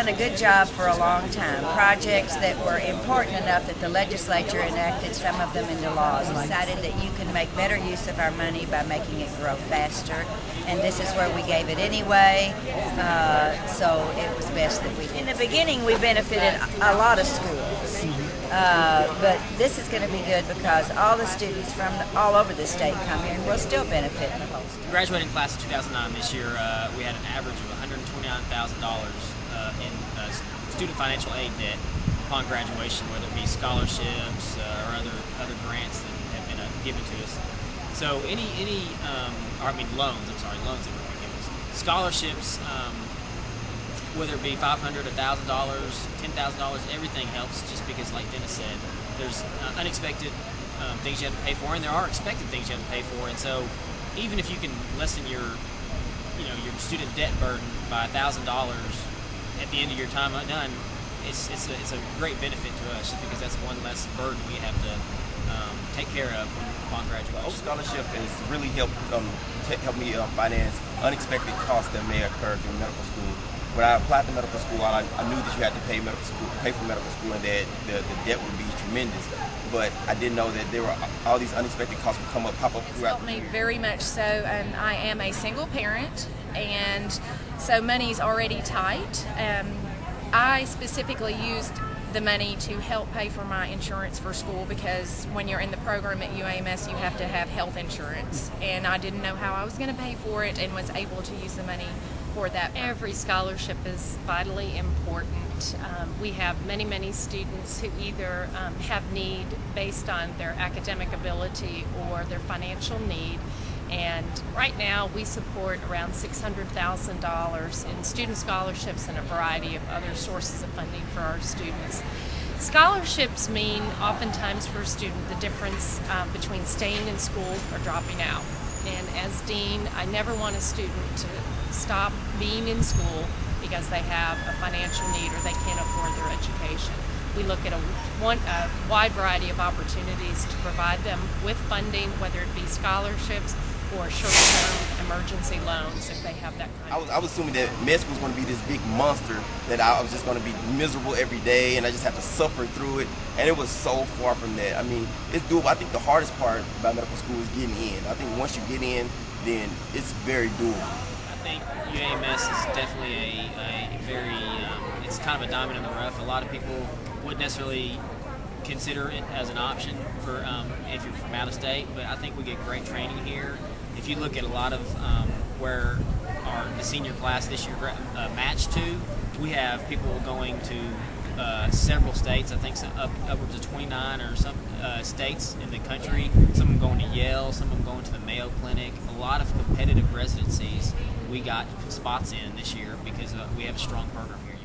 done a good job for a long time. Projects that were important enough that the legislature enacted some of them into laws. Decided that you can make better use of our money by making it grow faster, and this is where we gave it anyway. So it was best that we did. In the beginning, we benefited a lot of schools, but this is going to be good because all the students from all over the state come here and will still benefit the whole state. Graduating class of 2009 this year, we had an average of $129,000 in student financial aid debt upon graduation, whether it be scholarships or other grants that have been given to us. So loans that were given us. Scholarships, whether it be $500, $1,000, $10,000, everything helps, just because, like Dennis said, there's unexpected things you have to pay for, and there are expected things you have to pay for. And so even if you can lessen your student debt burden by $1,000 at the end of your time done, it's a great benefit to us, just because that's one less burden we have to take care of upon graduation. Oak Scholarship has really helped me finance unexpected costs that may occur during medical school. When I applied to medical school, I knew that you had to pay for medical school, and that the debt would be tremendous. But I didn't know that there were all these unexpected costs would pop up It's throughout. helped me very much so. I am a single parent, and so money's already tight. I specifically used the money to help pay for my insurance for school, because when you're in the program at UAMS, you have to have health insurance, and I didn't know how I was going to pay for it, and was able to use the money for that. Every scholarship is vitally important. We have many students who either have need based on their academic ability or their financial need. And right now we support around $600,000 in student scholarships and a variety of other sources of funding for our students. Scholarships mean oftentimes for a student the difference between staying in school or dropping out. And as dean, I never want a student to stop being in school because they have a financial need or they can't afford their education. We look at a wide variety of opportunities to provide them with funding, whether it be scholarships or short-term emergency loans if they have that kind of. I was assuming that med school was going to be this big monster, that I was just going to be miserable every day and I just have to suffer through it, and it was so far from that. I mean, it's doable. I think the hardest part about medical school is getting in. I think once you get in, then it's very doable. I think UAMS is definitely a very, it's kind of a diamond in the rough. A lot of people wouldn't necessarily consider it as an option for if you're from out of state, but I think we get great training here. If you look at a lot of where the senior class this year matched to, we have people going to several states. I think upwards of 29 or some states in the country. Some of them going to Yale, some of them going to the Mayo Clinic. A lot of competitive residencies we got spots in this year because we have a strong program here.